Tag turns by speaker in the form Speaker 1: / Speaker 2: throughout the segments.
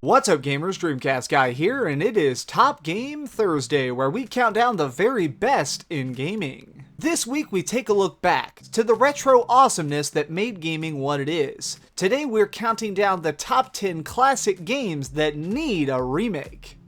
Speaker 1: What's up gamers, DreamcastGuy here, and it is Top Game Thursday, where we count down the very best in gaming. This week we take a look back to the retro awesomeness that made gaming what it is. Today we're counting down the top 10 classic games that need a remake.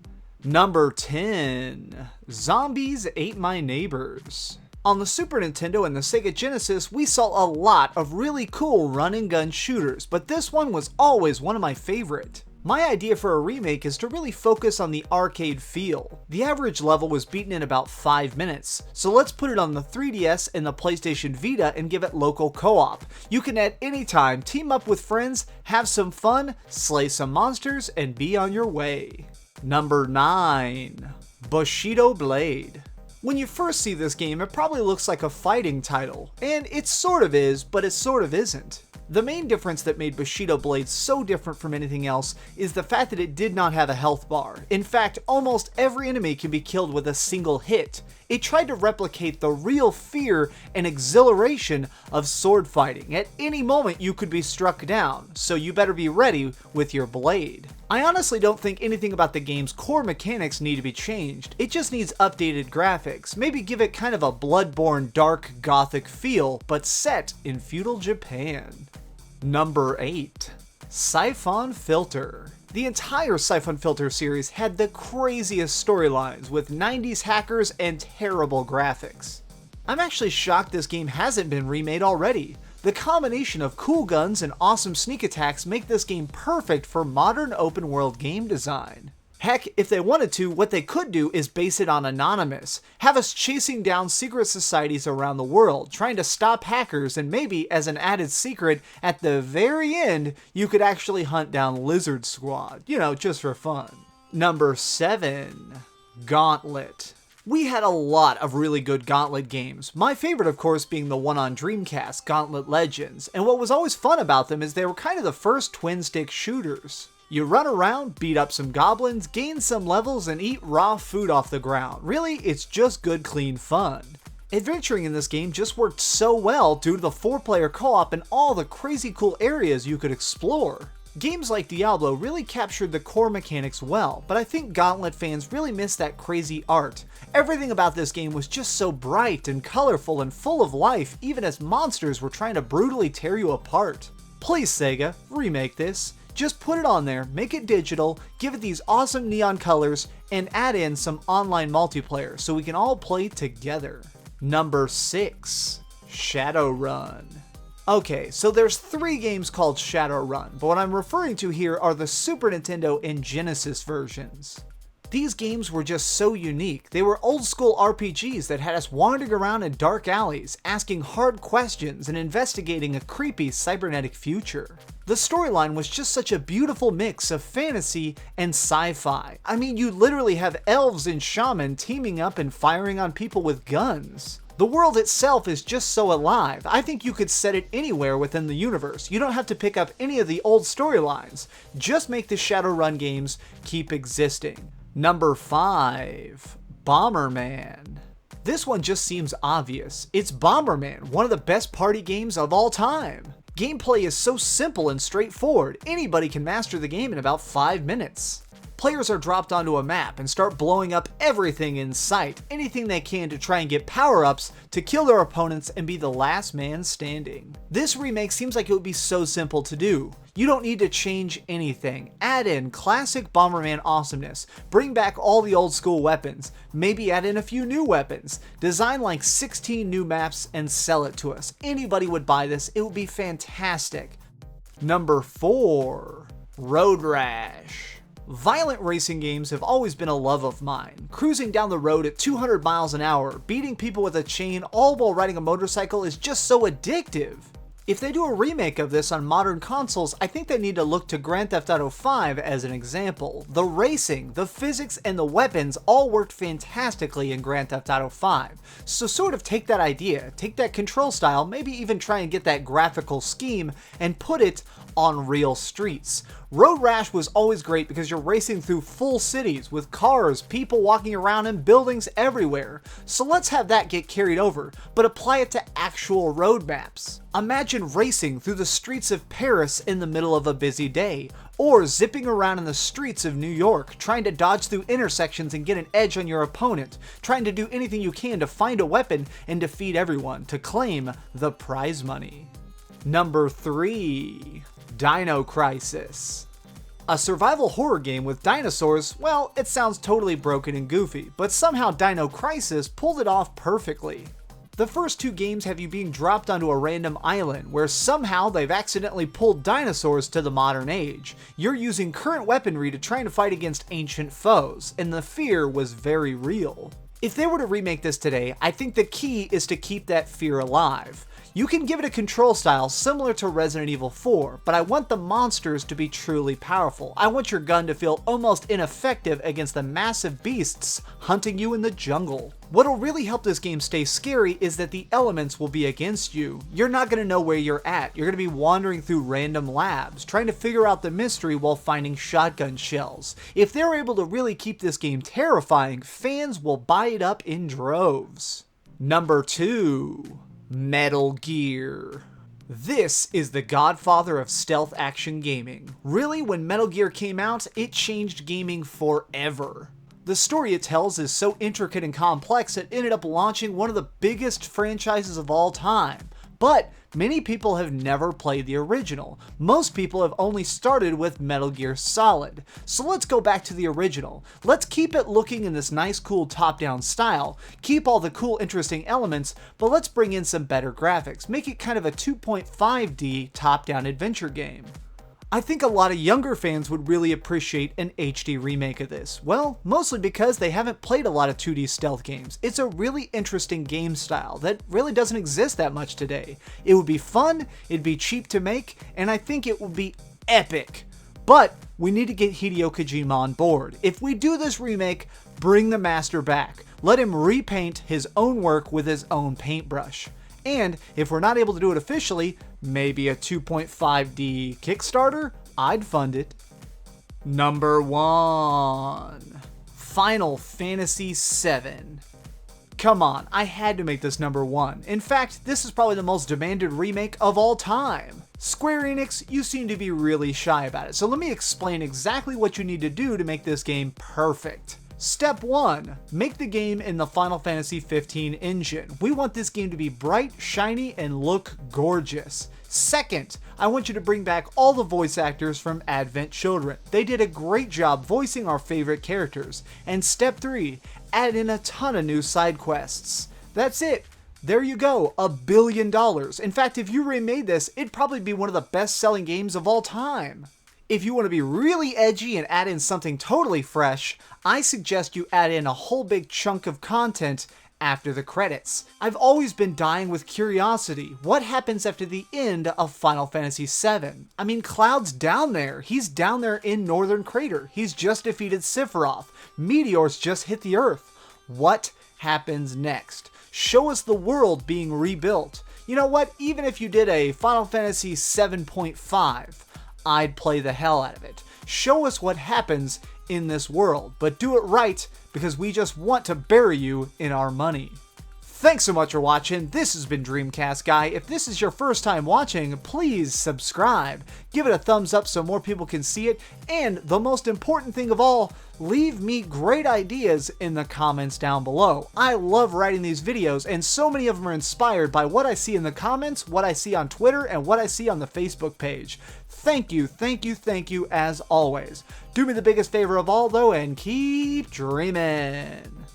Speaker 1: Number 10. Zombies Ate My Neighbors. On the Super Nintendo and the Sega Genesis, we saw a lot of really cool run-and-gun shooters, but this one was always one of my favorite. My idea for a remake is to really focus on the arcade feel. The average level was beaten in about 5 minutes, so let's put it on the 3DS and the PlayStation Vita and give it local co-op. You can at any time team up with friends, have some fun, slay some monsters, and be on your way. Number 9. Bushido Blade. When you first see this game, it probably looks like a fighting title, and it sort of is, but it sort of isn't. The main difference that made Bushido Blade so different from anything else is the fact that it did not have a health bar. In fact, almost every enemy can be killed with a single hit. It tried to replicate the real fear and exhilaration of sword fighting. At any moment you could be struck down, so you better be ready with your blade. I honestly don't think anything about the game's core mechanics need to be changed. It just needs updated graphics. Maybe give it kind of a Bloodborne dark gothic feel, but set in feudal Japan. Number 8. Syphon Filter. The entire Syphon Filter series had the craziest storylines with 90s hackers and terrible graphics. I'm actually shocked this game hasn't been remade already. The combination of cool guns and awesome sneak attacks make this game perfect for modern open world game design. Heck, if they wanted to, what they could do is base it on Anonymous. Have us chasing down secret societies around the world, trying to stop hackers, and maybe, as an added secret, at the very end, you could actually hunt down Lizard Squad. You know, just for fun. Number 7. Gauntlet. We had a lot of really good Gauntlet games, my favorite of course being the one on Dreamcast, Gauntlet Legends, and what was always fun about them is they were kind of the first twin-stick shooters. You run around, beat up some goblins, gain some levels, and eat raw food off the ground. Really, it's just good, clean fun. Adventuring in this game just worked so well due to the 4-player co-op and all the crazy cool areas you could explore. Games like Diablo really captured the core mechanics well, but I think Gauntlet fans really missed that crazy art. Everything about this game was just so bright and colorful and full of life, even as monsters were trying to brutally tear you apart. Please Sega, remake this. Just put it on there, make it digital, give it these awesome neon colors, and add in some online multiplayer so we can all play together. Number 6. Shadowrun. Okay, so there's 3 games called Shadowrun, but what I'm referring to here are the Super Nintendo and Genesis versions. These games were just so unique. They were old school RPGs that had us wandering around in dark alleys, asking hard questions and investigating a creepy cybernetic future. The storyline was just such a beautiful mix of fantasy and sci-fi. I mean, you literally have elves and shaman teaming up and firing on people with guns. The world itself is just so alive. I think you could set it anywhere within the universe. You don't have to pick up any of the old storylines. Just make the Shadowrun games keep existing. Number 5. Bomberman. This one just seems obvious. It's Bomberman, one of the best party games of all time. Gameplay is so simple and straightforward, anybody can master the game in about 5 minutes. Players are dropped onto a map and start blowing up everything in sight, anything they can to try and get power-ups to kill their opponents and be the last man standing. This remake seems like it would be so simple to do. You don't need to change anything. Add in classic Bomberman awesomeness, bring back all the old school weapons, maybe add in a few new weapons, design like 16 new maps and sell it to us. Anybody would buy this, it would be fantastic. Number 4. Road Rash. Violent racing games have always been a love of mine. Cruising down the road at 200 miles an hour, beating people with a chain, all while riding a motorcycle is just so addictive. If they do a remake of this on modern consoles, I think they need to look to Grand Theft Auto V as an example. The racing, the physics, and the weapons all worked fantastically in Grand Theft Auto V. So sort of take that idea, take that control style, maybe even try and get that graphical scheme and put it on real streets. Road Rash was always great because you're racing through full cities with cars, people walking around, and buildings everywhere. So let's have that get carried over, but apply it to actual road maps. Imagine racing through the streets of Paris in the middle of a busy day, or zipping around in the streets of New York, trying to dodge through intersections and get an edge on your opponent, trying to do anything you can to find a weapon and defeat everyone to claim the prize money. Number 3. Dino Crisis. A survival horror game with dinosaurs, well, it sounds totally broken and goofy, but somehow Dino Crisis pulled it off perfectly. The first 2 games have you being dropped onto a random island where somehow they've accidentally pulled dinosaurs to the modern age. You're using current weaponry to try and fight against ancient foes, and the fear was very real. If they were to remake this today, I think the key is to keep that fear alive. You can give it a control style similar to Resident Evil 4, but I want the monsters to be truly powerful. I want your gun to feel almost ineffective against the massive beasts hunting you in the jungle. What'll really help this game stay scary is that the elements will be against you. You're not going to know where you're at. You're going to be wandering through random labs, trying to figure out the mystery while finding shotgun shells. If they're able to really keep this game terrifying, fans will buy it up in droves. Number 2. Metal Gear. This is the godfather of stealth action gaming. Really, when Metal Gear came out, it changed gaming forever. The story it tells is so intricate and complex it ended up launching one of the biggest franchises of all time. But many people have never played the original. Most people have only started with Metal Gear Solid. So let's go back to the original. Let's keep it looking in this nice cool top-down style, keep all the cool interesting elements, but let's bring in some better graphics, make it kind of a 2.5D top-down adventure game. I think a lot of younger fans would really appreciate an HD remake of this. Well, mostly because they haven't played a lot of 2D stealth games. It's a really interesting game style that really doesn't exist that much today. It would be fun, it'd be cheap to make, and I think it would be epic. But we need to get Hideo Kojima on board. If we do this remake, bring the master back. Let him repaint his own work with his own paintbrush. And if we're not able to do it officially, maybe a 2.5D Kickstarter? I'd fund it. Number 1. Final Fantasy VII. Come on, I had to make this number 1. In fact, this is probably the most demanded remake of all time. Square Enix, you seem to be really shy about it, so let me explain exactly what you need to do to make this game perfect. Step 1. Make the game in the Final Fantasy XV engine. We want this game to be bright, shiny, and look gorgeous. Second, I want you to bring back all the voice actors from Advent Children. They did a great job voicing our favorite characters. And step 3, add in a ton of new side quests. That's it. There you go, $1 billion. In fact, if you remade this, it'd probably be one of the best-selling games of all time. If you want to be really edgy and add in something totally fresh, I suggest you add in a whole big chunk of content after the credits. I've always been dying with curiosity. What happens after the end of Final Fantasy VII? I mean, Cloud's down there. He's down there in Northern Crater. He's just defeated Sephiroth. Meteors just hit the Earth. What happens next? Show us the world being rebuilt. You know what? Even if you did a Final Fantasy 7.5, I'd play the hell out of it. Show us what happens in this world, but do it right because we just want to bury you in our money. Thanks so much for watching. This has been DreamcastGuy. If this is your first time watching, please subscribe. Give it a thumbs up so more people can see it. And the most important thing of all, leave me great ideas in the comments down below. I love writing these videos, and so many of them are inspired by what I see in the comments, what I see on Twitter, and what I see on the Facebook page. Thank you, thank you, thank you as always. Do me the biggest favor of all though, and keep dreaming.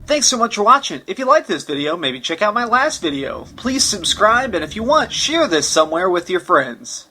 Speaker 1: Thanks so much for watching. If you liked this video, maybe check out my last video. Please subscribe, and if you want, share this somewhere with your friends.